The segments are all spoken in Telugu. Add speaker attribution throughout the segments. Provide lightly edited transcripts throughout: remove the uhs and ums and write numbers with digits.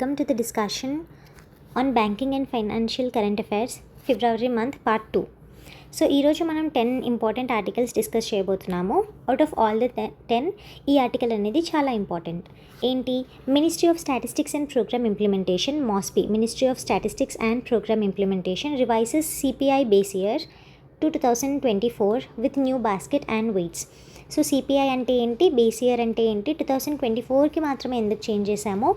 Speaker 1: welcome to the discussion on banking and financial current affairs February month part 2. So ఈరోజు మనం 10 ఇంపార్టెంట్ ఆర్టికల్స్ డిస్కస్ చేయబోతున్నాము. అవుట్ ఆఫ్ ఆల్ ద 10 ఈ ఆర్టికల్ అనేది చాలా ఇంపార్టెంట్. ఏంటి? Ministry of statistics and programme Implementation MOSPI, Ministry of statistics and programme Implementation revises CPI base year to 2024 with new basket and weights. So CPI అంటే ఏంటి, బేస్ ఇయర్ అంటే ఏంటి, 2024కి మాత్రమే ఎందుకు చేంజ్ చేశామో,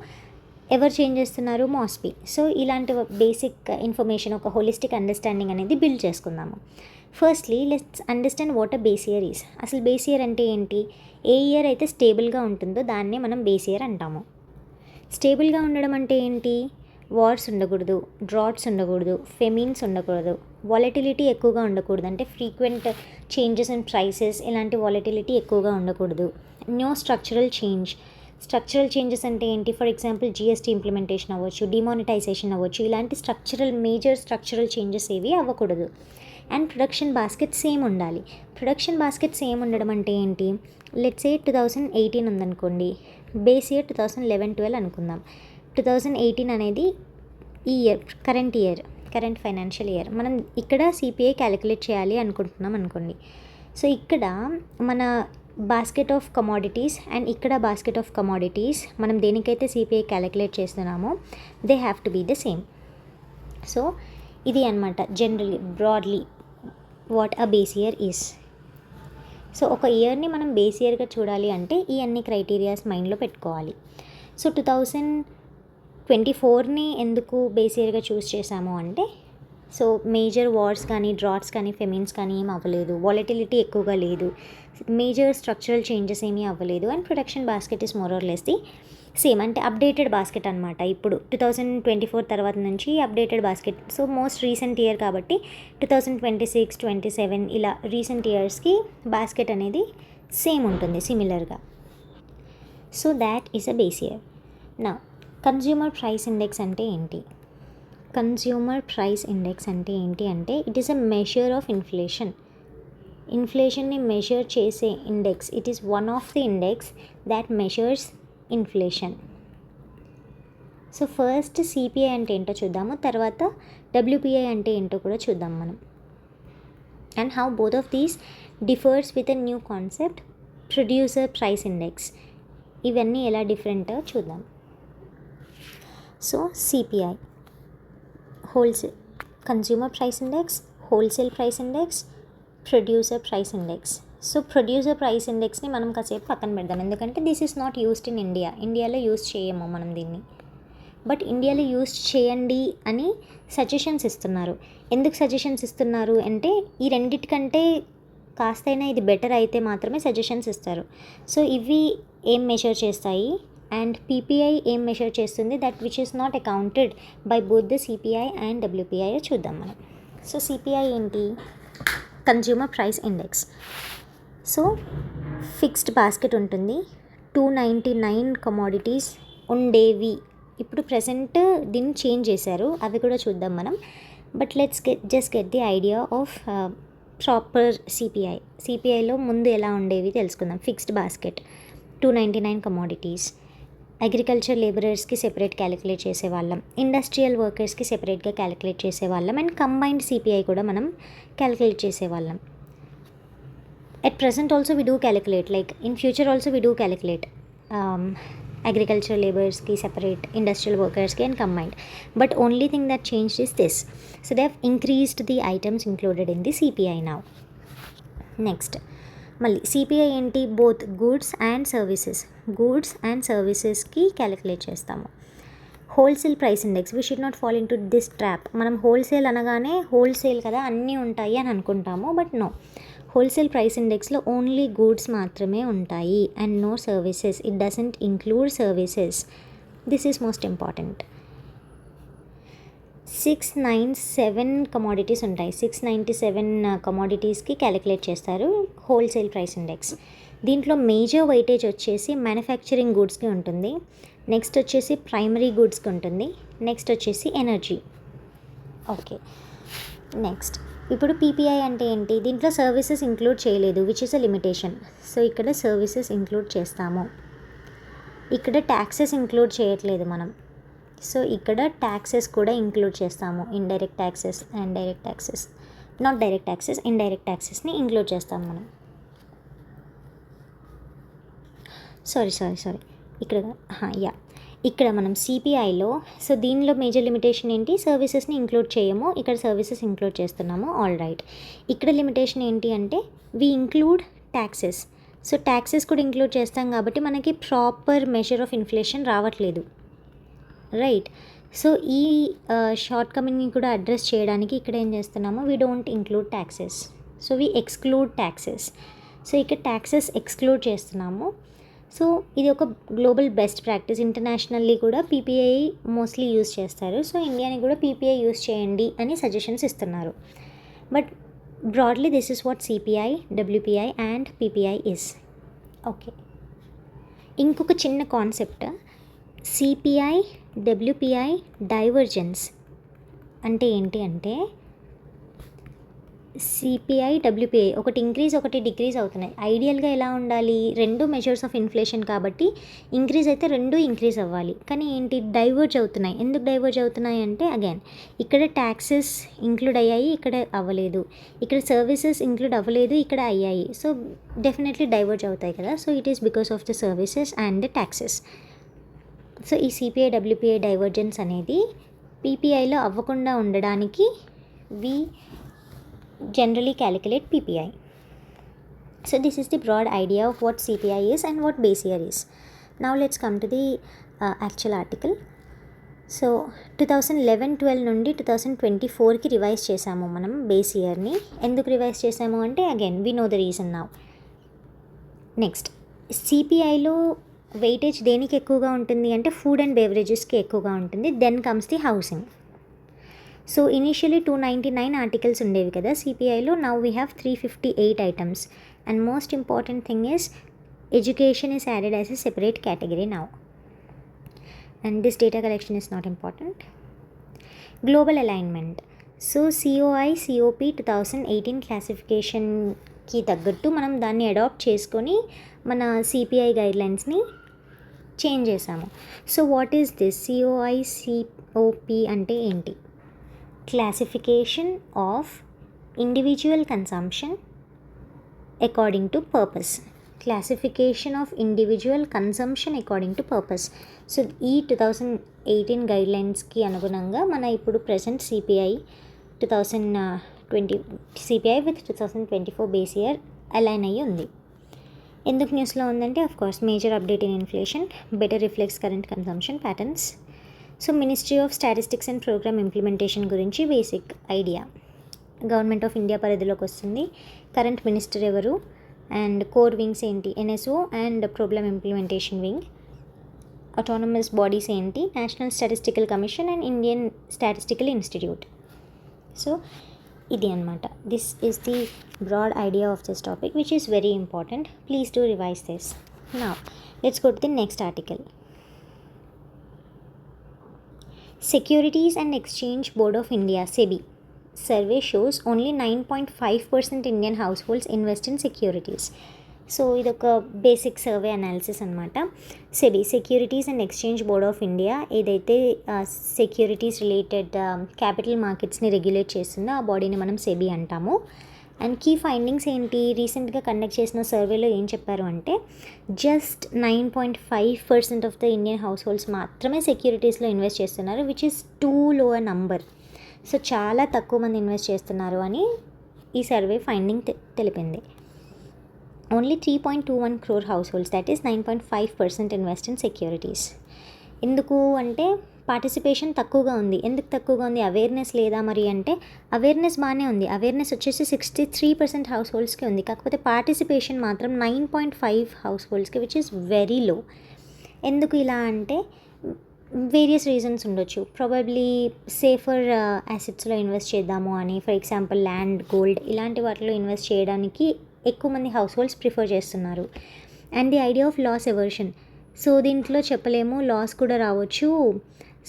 Speaker 1: ఎవరు చేంజ్ చేస్తున్నారు, MOSPI. సో ఇలాంటి బేసిక్ ఇన్ఫర్మేషన్, ఒక హోలిస్టిక్ అండర్స్టాండింగ్ అనేది బిల్డ్ చేసుకుందాము. Firstly let's understand what a base year is. అసలు బేస్ ఇయర్ అంటే ఏంటి? ఏ ఇయర్ అయితే స్టేబుల్గా ఉంటుందో దాన్నే మనం బేస్ ఇయర్ అంటాము. స్టేబుల్గా ఉండడం అంటే ఏంటి? వార్స్ ఉండకూడదు, డ్రాట్స్ ఉండకూడదు, ఫెమిన్స్ ఉండకూడదు, వాలటిలిటీ ఎక్కువగా ఉండకూడదు, అంటే ఫ్రీక్వెంట్ చేంజెస్ ఇన్ ప్రైసెస్, ఇలాంటి వాలటిలిటీ ఎక్కువగా ఉండకూడదు. No structural change. Structural changes అంటే ఏంటి? ఫర్ ఎగ్జాంపుల్ GST ఇంప్లిమెంటేషన్ అవ్వచ్చు, డిమానిటైజేషన్ అవ్వచ్చు, ఇలాంటి మేజర్ స్ట్రక్చరల్ చేంజెస్ ఏవి అవ్వకూడదు. అండ్ ప్రొడక్షన్ బాస్కెట్ సేమ్ ఉండాలి. ప్రొడక్షన్ బాస్కెట్ సేమ్ ఉండడం అంటే ఏంటి? లెట్స్ సే 2018 ఉందనుకోండి, బేస్ ఇయర్ 2011-12 అనుకుందాం. 2018 అనేది ఈ ఇయర్, కరెంట్ ఫైనాన్షియల్ ఇయర్. మనం ఇక్కడ CPI క్యాలిక్యులేట్ చేయాలి అనుకుంటున్నాం అనుకోండి. సో ఇక్కడ మన బాస్కెట్ ఆఫ్ కమోడిటీస్ అండ్ ఇక్కడ బాస్కెట్ ఆఫ్ కమోడిటీస్, మనం దేనికైతే CPI క్యాలిక్యులేట్ చేస్తున్నామో they have to be the same. So ఇది అనమాట generally broadly what a base year is. So ఒక ఇయర్ని మనం బేస్ ఇయర్గా చూడాలి అంటే ఈ అన్ని క్రైటీరియాస్ మైండ్లో పెట్టుకోవాలి. సో 2024ని ఎందుకు బేస్ ఇయర్గా చూస్ చేసాము అంటే, సో మేజర్ వార్స్ కానీ, డ్రాట్స్ కానీ, ఫెమిన్స్ కానీ ఏం అవ్వలేదు, వాలటిలిటీ ఎక్కువగా లేదు, మేజర్ స్ట్రక్చరల్ చేంజెస్ ఏమీ అవ్వలేదు, and production basket is more or less the same, అంటే అప్డేటెడ్ బాస్కెట్ అనమాట. ఇప్పుడు 2024 తర్వాత నుంచి updated basket. So most recent year కాబట్టి 2026, 27 ఇలా రీసెంట్ ఇయర్స్కి బాస్కెట్ అనేది సేమ్ ఉంటుంది, సిమిలర్గా. So that is a base year. నా కన్జ్యూమర్ ప్రైస్ ఇండెక్స్ అంటే ఏంటి? కన్జ్యూమర్ ప్రైస్ ఇండెక్స్ అంటే ఏంటి అంటే, it is a measure of inflation. ఇన్ఫ్లేషన్ని మెజర్ చేసే index. It is one of the index that measures inflation. So first CPI అంటే ఏంటో చూద్దాము, తర్వాత WPI అంటే ఏంటో కూడా చూద్దాం మనం. And how both of these differs with a new concept, producer price index. ఇవన్నీ ఎలా డిఫరెంటో చూద్దాం. So CPI, wholesale consumer price index, wholesale price index, producer price index. So producer price ఇండెక్స్ని మనం కాసేపు పక్కన పెడదాం, ఎందుకంటే this is not used in India. ఇండియాలో యూస్ చేయము మనం దీన్ని. బట్ ఇండియాలో యూస్ చేయండి అని సజెషన్స్ ఇస్తున్నారు. ఎందుకు సజెషన్స్ ఇస్తున్నారు అంటే, ఈ రెండిటికంటే కాస్తైనా ఇది బెటర్ అయితే మాత్రమే సజెషన్స్ ఇస్తారు. సో ఇవి ఏం మెజర్ చేస్తాయి అండ్ PPI ఏం మెజర్ చేస్తుంది, that which is not accounted by both the CPI and WPI చూద్దాం మనం. సో CPI ఏంటి? Consumer price index. So fixed basket ఉంటుంది, 299 కమోడిటీస్ ఉండేవి. ఇప్పుడు ప్రెసెంట్ దీన్ని చేంజ్ చేశారు, అవి కూడా చూద్దాం మనం. But let's just get the idea of proper CPIలో ముందు ఎలా ఉండేవి తెలుసుకుందాం. Fixed basket 299 commodities. అగ్రికల్చర్ లేబరర్స్కి సెపరేట్ క్యాలిక్యులేట్ చేసేవాళ్ళం, ఇండస్ట్రియల్ వర్కర్స్కి సెపరేట్గా క్యాలిక్యులేట్ చేసేవాళ్ళం, అండ్ కంబైన్డ్ CPI కూడా మనం క్యాలిక్యులేట్ చేసేవాళ్ళం. At present also we do calculate, like in future also we do calculate agricultural laborers ki separate, industrial workers ki and combined. But only thing that changed is this. So they have increased the items included in the CPI now. Next, మళ్ళీ CPI ఏంటి? బోత్ గూడ్స్ అండ్ సర్వీసెస్కి క్యాలిక్యులేట్ చేస్తాము. Wholesale price index, we should not fall into this trap. మనం హోల్సేల్ అనగానే హోల్సేల్ కదా అన్నీ ఉంటాయి అని అనుకుంటాము, బట్ నో. హోల్సేల్ ప్రైస్ ఇండెక్స్లో ఓన్లీ గూడ్స్ మాత్రమే ఉంటాయి and no services. It doesn't include services. This is most important. 697 commodities ఉంటాయి. 697 కమోడిటీస్కి క్యాలిక్యులేట్ చేస్తారు హోల్సేల్ ప్రైస్ ఇండెక్స్. దీంట్లో మేజర్ వెయిటేజ్ వచ్చేసి మ్యానుఫ్యాక్చరింగ్ గూడ్స్కి ఉంటుంది, నెక్స్ట్ వచ్చేసి ప్రైమరీ గూడ్స్కి ఉంటుంది, నెక్స్ట్ వచ్చేసి ఎనర్జీ. ఓకే, నెక్స్ట్ ఇప్పుడు PPI అంటే ఏంటి? దీంట్లో సర్వీసెస్ ఇంక్లూడ్ చేయలేదు, which is a limitation. So ఇక్కడ సర్వీసెస్ ఇంక్లూడ్ చేస్తాము. ఇక్కడ ట్యాక్సెస్ ఇంక్లూడ్ చేయట్లేదు మనం. సో ఇక్కడ ట్యాక్సెస్ కూడా ఇంక్లూడ్ చేస్తాము, indirect taxes and direct taxes, not direct taxes, indirect ట్యాక్సెస్ని ఇంక్లూడ్ చేస్తాం మనం. సారీ ఇక్కడ యా, ఇక్కడ మనం సిపిఐలో, సో దీనిలో మేజర్ లిమిటేషన్ ఏంటి, సర్వీసెస్ని ఇంక్లూడ్ చేయము, ఇక్కడ సర్వీసెస్ ఇంక్లూడ్ చేస్తున్నాము. All right. ఇక్కడ లిమిటేషన్ ఏంటి అంటే we include taxes. So taxes కూడా ఇంక్లూడ్ చేస్తాం కాబట్టి మనకి ప్రాపర్ మెజర్ ఆఫ్ ఇన్ఫ్లేషన్ రావట్లేదు, రైట్. సో ఈ షార్ట్ కమింగ్ని కూడా అడ్రస్ చేయడానికి ఇక్కడ ఏం చేస్తున్నాము, we don't include taxes, so we exclude taxes. So ఇక్కడ ట్యాక్సెస్ ఎక్స్క్లూడ్ చేస్తున్నాము. సో ఇది ఒక గ్లోబల్ బెస్ట్ ప్రాక్టీస్, ఇంటర్నేషనల్లీ కూడా పీపీఐ మోస్ట్లీ యూజ్ చేస్తారు. సో ఇండియాని కూడా పీపీఐ యూజ్ చేయండి అని సజెషన్స్ ఇస్తున్నారు. But broadly this is what CPI, WPI and PPI is. Okay, ఇంకొక చిన్న కాన్సెప్ట్, సిపిఐ డబ్ల్యూపిఐ డైవర్జెన్స్ అంటే ఏంటి అంటే, సిపిఐ డబ్ల్యూపిఐ ఒకటి ఇంక్రీజ్ ఒకటి డిక్రీజ్ అవుతున్నాయి. ఐడియల్గా ఎలా ఉండాలి, రెండు మెజర్స్ ఆఫ్ ఇన్ఫ్లేషన్ కాబట్టి ఇంక్రీజ్ అయితే రెండు ఇంక్రీజ్ అవ్వాలి, కానీ ఏంటి డైవర్జ్ అవుతున్నాయి. ఎందుకు డైవర్జ్ అవుతున్నాయి అంటే, అగైన్ ఇక్కడ ట్యాక్సెస్ ఇంక్లూడ్ అయ్యాయి, ఇక్కడ అవ్వలేదు, ఇక్కడ సర్వీసెస్ ఇంక్లూడ్ అవ్వలేదు, ఇక్కడ అయ్యాయి. సో డెఫినెట్లీ డైవర్జ్ అవుతాయి కదా. So it is because of the services and the taxes. So ఈ సిపిఐ డబ్ల్యూపిఐ డైవర్జెన్స్ అనేది పీపీఐలో అవ్వకుండా ఉండడానికి వి generally calculate PPI. So this is the broad idea of what CPI is and what base year is. Now let's come to the actual article. So 2011-12 నుండి 2024కి రివైజ్ చేసాము మనం బేస్ ఇయర్ని. ఎందుకు రివైజ్ చేసాము అంటే, again we know the reason now. Next, సిపిఐలో వెయిటేజ్ దేనికి ఎక్కువగా ఉంటుంది అంటే ఫుడ్ అండ్ బెవరేజెస్కి ఎక్కువగా ఉంటుంది. Then comes the housing. So initially 299 articles ఉండేవి కదా సిపిఐలో, now we have 358 items. And most important thing is education is added as a separate category now. And this data collection is not important. Global alignment. So COI COP 2018 క్లాసిఫికేషన్కి తగ్గట్టు మనం దాన్ని అడాప్ట్ చేసుకొని మన సిపిఐ గైడ్లైన్స్ని చేంజ్ చేసాము. So what is this COI COP అంటే ఏంటి? Classification of individual consumption according to purpose. Classification of individual consumption according to purpose. So ఈ 2018 గైడ్లైన్స్కి అనుగుణంగా మన ఇప్పుడు present CPI 2020 CPI with 2024 base year align అయ్యి ఉంది. ఎందుకు న్యూస్లో ఉందంటే, of course major update in inflation, better reflects current consumption patterns. So ministry of statistics and programme implementation గురించి basic idea. Government of India పరిధిలోకి వస్తుంది. కరెంట్ మినిస్టర్ ఎవరు అండ్ కోర్ వింగ్స్ ఏంటి, NSO and programme implementation wing. Autonomous bodies ఏంటి, national statistical commission and Indian Statistical Institute. So ఇది అనమాట. This is the broad idea of this topic which is very important. Please do revise this. Now let's go to the next article. Securities and Exchange Board of India (SEBI) survey shows only 9.5% Indian households invest in securities. So ఇది ఒక బేసిక్ సర్వే అనాలిసిస్ అనమాట. SEBI, securities and exchange board of India, ఏదైతే సెక్యూరిటీస్ రిలేటెడ్ క్యాపిటల్ మార్కెట్స్ని రెగ్యులేట్ చేస్తుందో ఆ బాడీని మనం సెబీ అంటాము. అండ్ కీ ఫైండింగ్స్ ఏంటి, రీసెంట్గా కండక్ట్ చేసిన సర్వేలో ఏం చెప్పారు అంటే, just 9.5% of the Indian house holds మాత్రమే సెక్యూరిటీస్లో ఇన్వెస్ట్ చేస్తున్నారు, విచ్ ఈస్ టూ లో అ నంబర్. సో చాలా తక్కువ మంది ఇన్వెస్ట్ చేస్తున్నారు అని ఈ సర్వే ఫైండింగ్ తెలిపింది. Only 3.21 crore house holds, that is 9.5% invest in securities. ఎందుకు అంటే పార్టిసిపేషన్ తక్కువగా ఉంది. ఎందుకు తక్కువగా ఉంది? అవేర్నెస్ లేదా మరి అంటే, అవేర్నెస్ బాగానే ఉంది. అవేర్నెస్ వచ్చేసి 63% హౌస్ హోల్డ్స్కి ఉంది, కాకపోతే పార్టిసిపేషన్ మాత్రం 9.5 హౌస్ హోల్డ్స్కి, విచ్ ఈస్ వెరీ లో. ఎందుకు ఇలా అంటే వేరియస్ రీజన్స్ ఉండొచ్చు. ప్రాబబ్లీ సేఫర్ యాసెట్స్లో ఇన్వెస్ట్ చేద్దాము అని, ఫర్ ఎగ్జాంపుల్ ల్యాండ్, గోల్డ్ ఇలాంటి వాటిలో ఇన్వెస్ట్ చేయడానికి ఎక్కువ మంది హౌస్ హోల్డ్స్ ప్రిఫర్ చేస్తున్నారు. And the idea of loss aversion. So దీంట్లో చెప్పలేము, లాస్ కూడా రావచ్చు.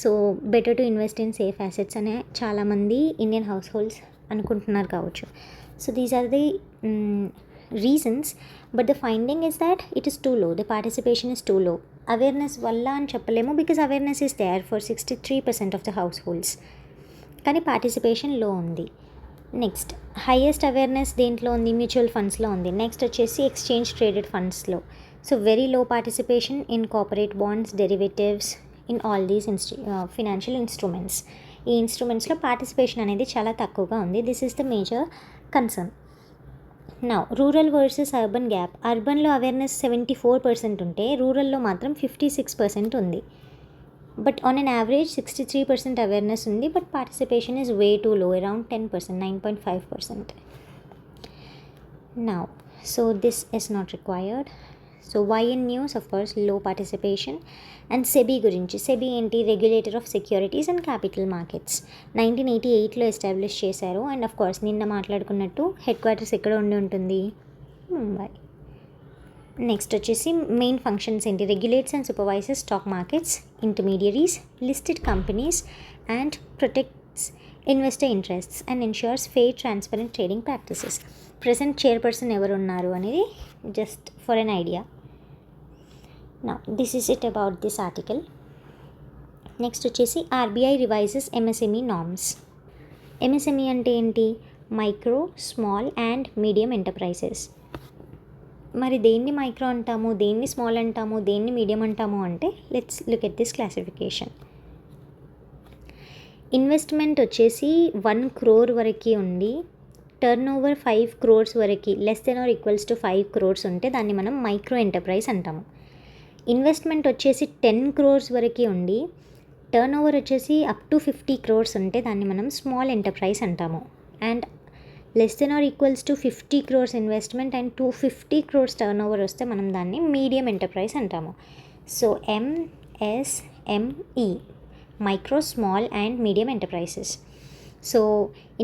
Speaker 1: So better to invest in safe assets అనే చాలామంది ఇండియన్ హౌస్ హోల్డ్స్ అనుకుంటున్నారు కావచ్చు. So these are the reasons, but the finding is that it is too low, the participation is too low. Awareness వల్ల అని చెప్పలేము, because awareness is there for 63% of the households, కానీ పార్టిసిపేషన్ లో ఉంది. నెక్స్ట్ హైయెస్ట్ అవేర్నెస్ దేంట్లో ఉంది? మ్యూచువల్ ఫండ్స్లో ఉంది. నెక్స్ట్ వచ్చేసి ఎక్స్చేంజ్ ట్రేడెడ్ ఫండ్స్లో. So very low participation in corporate bonds, derivatives, in all these financial instruments. ఈ ఇన్స్ట్రుమెంట్స్లో పార్టిసిపేషన్ అనేది చాలా తక్కువగా ఉంది. This is the major concern. Now rural versus urban gap. అర్బన్లో అవేర్నెస్ 74% ఉంటే రూరల్లో మాత్రం 56% ఉంది. But on an average 63% awareness ఉంది, but participation is way too low, around 10%, 9.5%. Now so this is not required. So why in news? Of course low participation. And SEBI గురించి. సెబీ ఏంటి? Regulator of securities and capital markets. 1988లో ఎస్టాబ్లిష్ చేశారు. అండ్ ఆఫ్ కోర్స్ నిన్న మాట్లాడుకున్నట్టు హెడ్ క్వార్టర్స్ ఎక్కడ ఉండి ఉంటుంది? ముంబై. నెక్స్ట్ వచ్చేసి మెయిన్ ఫంక్షన్స్ ఏంటి? Regulates and supervisors stock markets, intermediaries, listed companies, and protects investor interests and ensures fair transparent trading practices. Present chairperson ఎవరు ఉన్నారు అనేది just for an idea. Now this is it about this article. Next వచ్చేసి RBI revises MSME norms. MSME అంటే ఏంటి? Micro, small and medium enterprises. మరి దేన్ని మైక్రో అంటాము, దేన్ని స్మాల్ అంటాము, దేన్ని మీడియం అంటాము అంటే let's look at this classification. Investment వచ్చేసి 1 crore వరకు ఉండి టర్న్ ఓవర్ 5 crores వరకు, less than or equals to 5 crores ఉంటే దాన్ని మనం మైక్రో ఎంటర్ప్రైజ్ అంటాము. ఇన్వెస్ట్మెంట్ వచ్చేసి 10 crores వరకు ఉండి టర్న్ ఓవర్ వచ్చేసి అప్ టు 50 crores ఉంటే దాన్ని మనం స్మాల్ ఎంటర్ప్రైజ్ అంటాము. And less than or equals to 50 crores investment and 250 crores turnover వస్తే మనం దాన్ని మీడియం ఎంటర్ప్రైజ్ అంటాము. So MSME, micro, small and medium enterprises. So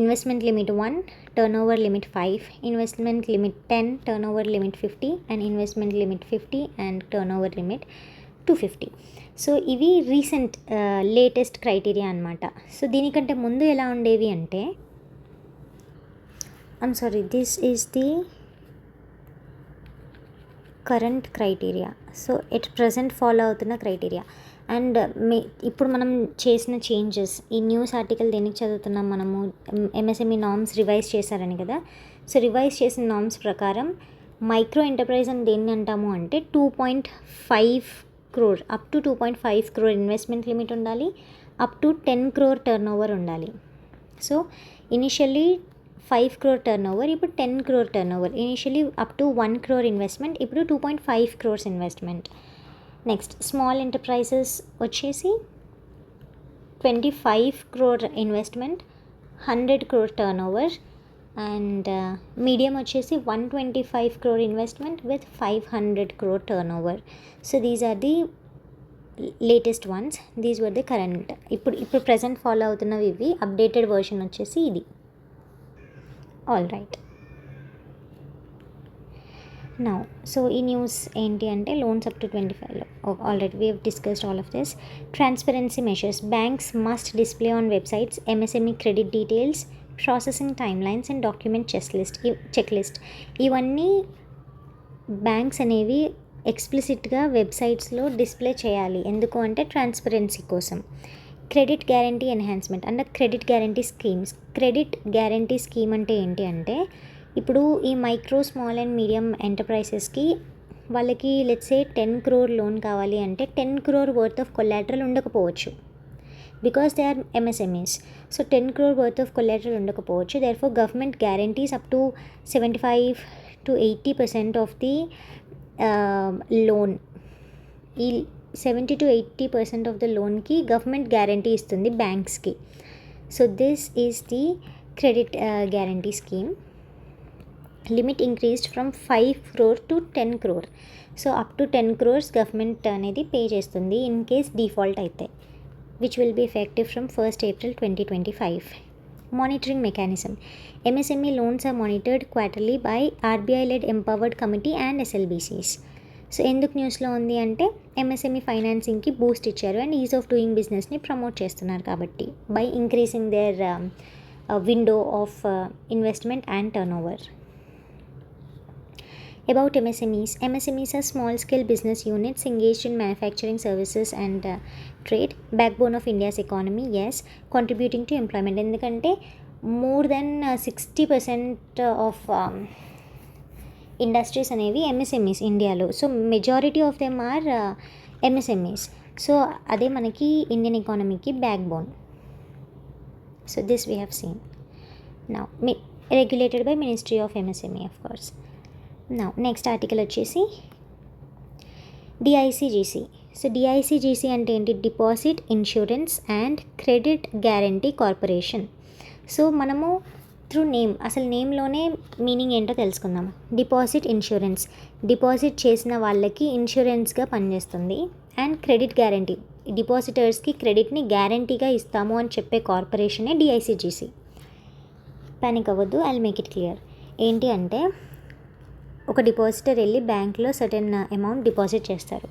Speaker 1: investment limit 1, turnover limit 5, investment limit 10, turnover limit 50, and investment limit 50 and turnover limit 250. So ఇవి రీసెంట్ లేటెస్ట్ క్రైటీరియా అనమాట. సో దీనికంటే ముందు ఎలా ఉండేవి అంటే, this is the current criteria. So at present follow అవుతున్న క్రైటీరియా. అండ్ ఇప్పుడు మనం చేసిన చేంజెస్, ఈ న్యూస్ ఆర్టికల్ దేనికి చదువుతున్నాం మనము? ఎంఎస్ఎంఈ నార్మ్స్ రివైజ్ చేశారని కదా. సో రివైజ్ చేసిన నార్మ్స్ ప్రకారం మైక్రో ఎంటర్ప్రైజ్ అని దేన్ని అంటాము అంటే 2.5 crore, up to 2.5 crore investment limit ఉండాలి, up to 10 crore turnover ఉండాలి. So initially 5 crore turnover, ఇప్పుడు 10 crore turnover. Initially up to 1 crore investment, ఇప్పుడు 2.5 crores investment. Next small enterprises వచ్చేసి 25 crore investment, 100 crore turnover. And medium వచ్చేసి 125 crore investment with 500 crore turnover. So these are the latest ones. These were the current. ఇప్పుడు ప్రజెంట్ ఫాలో అవుతున్నవి ఇవి. అప్డేటెడ్ వర్షన్ వచ్చేసి ఇది. All right. నౌ సో ఈ న్యూస్ ఏంటి అంటే లోన్స్ అప్ టు 25లో already we have discussed all of this. Transparency measures. Banks must display on websites MSME credit details, processing timelines and document checklist. ఇవన్నీ బ్యాంక్స్ అనేవి ఎక్స్ప్లిసిట్గా వెబ్సైట్స్లో డిస్ప్లే చేయాలి. ఎందుకు అంటే ట్రాన్స్పరెన్సీ కోసం. Credit guarantee enhancement and credit guarantee schemes. Credit guarantee scheme అంటే ఏంటి అంటే, ఇప్పుడు ఈ మైక్రో, స్మాల్ అండ్ మీడియం ఎంటర్ప్రైజెస్కి వాళ్ళకి లెట్స్ సే 10 crore లోన్ కావాలి అంటే 10 crore వర్త్ ఆఫ్ కొలాటరల్ ఉండకపోవచ్చు, because they are MSMEs. So 10 crore worth of collateral ఉండకపోవచ్చు. Therefore government guarantees up to 75 to 80% of the loan. ఈ 70 to 80% ఆఫ్ ద లోన్కి గవర్నమెంట్ గ్యారంటీ ఇస్తుంది బ్యాంక్స్కి. So this is the credit guarantee scheme. Limit increased from 5 crore to 10 crore. So up to 10 crores government అనేది పే చేస్తుంది ఇన్ కేస్ డిఫాల్ట్ అయితే, which will be effective from 1st April 2025. Monitoring mechanism. MSME loans are monitored quarterly by RBI led empowered committee and SLBCs. So ఎందుకు న్యూస్లో ఉంది అంటే ఎంఎస్ఎంఈ ఫైనాన్సింగ్కి బూస్ట్ ఇచ్చారు అండ్ ఈజ్ ఆఫ్ డూయింగ్ బిజినెస్ని ప్రమోట్ చేస్తున్నారు కాబట్టి, by increasing their window of investment and turnover. About MSMEs. MSMEs are small scale business units engaged in manufacturing services and trade. Backbone of India's economy, yes. Contributing to employment. ఎందుకంటే more than 60% of ఇండస్ట్రీస్ అనేవి ఎంఎస్ఎంఈస్ ఇండియాలో. So majority of them are MSMEs. So అదే మనకి ఇండియన్ ఎకానమీకి backbone. So this we have seen. Now regulated by ministry of MSME of course. Now next article వచ్చేసి డిఐసిజిసి. సో డిఐసిజిసి అంటే ఏంటి? Deposit insurance and credit guarantee corporation. So మనము త్రూ నేమ్, అసలు నేమ్లోనే మీనింగ్ ఏంటో తెలుసుకుందాం. డిపాజిట్ ఇన్సూరెన్స్, డిపాజిట్ చేసిన వాళ్ళకి ఇన్సూరెన్స్గా పనిచేస్తుంది. అండ్ క్రెడిట్ గ్యారంటీ, డిపాజిటర్స్కి క్రెడిట్ని గ్యారంటీగా ఇస్తాము అని చెప్పే కార్పొరేషనే డిఐసిజిసి. పానిక్ అవ్వద్దు, I will make it clear. ఏంటి అంటే ఒక డిపాజిటర్ వెళ్ళి బ్యాంక్లో సర్టెన్ అమౌంట్ డిపాజిట్ చేస్తారు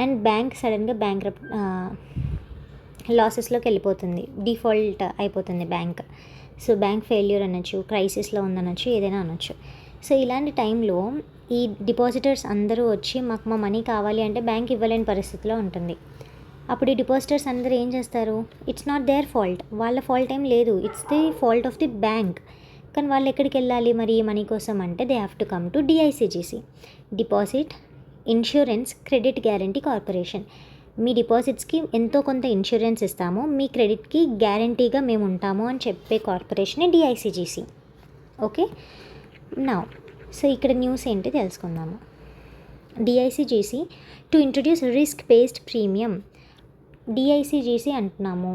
Speaker 1: అండ్ బ్యాంక్ సడన్గా లాసెస్లోకి వెళ్ళిపోతుంది, డిఫాల్ట్ అయిపోతుంది బ్యాంక్. సో బ్యాంక్ ఫెయిల్యూర్ అనొచ్చు, క్రైసిస్లో ఉందనొచ్చు, ఏదైనా అనొచ్చు. సో ఇలాంటి టైంలో ఈ డిపాజిటర్స్ అందరూ వచ్చి మాకు మా మనీ కావాలి అంటే బ్యాంక్ ఇవ్వలేని పరిస్థితిలో ఉంటుంది. అప్పుడు ఈ డిపాజిటర్స్ అందరూ ఏం చేస్తారు? ఇట్స్ నాట్ దేర్ ఫాల్ట్, వాళ్ళ ఫాల్ట్ ఏం లేదు, it's the fault of the bank. కానీ వాళ్ళు ఎక్కడికి వెళ్ళాలి మరి ఈ మనీ కోసం అంటే they have to come to DICGC, deposit insurance credit guarantee corporation. మీ డిపాజిట్స్కి ఎంతో కొంత ఇన్సూరెన్స్ ఇస్తాము, మీ క్రెడిట్కి గ్యారంటీగా మేము ఉంటాము అని చెప్పే కార్పొరేషనే డిఐసిజిసి. ఓకే, నౌ సో ఇక్కడ న్యూస్ ఏంటి తెలుసుకుందాము. DICGC to introduce risk based premium. DICGC అంటున్నాము,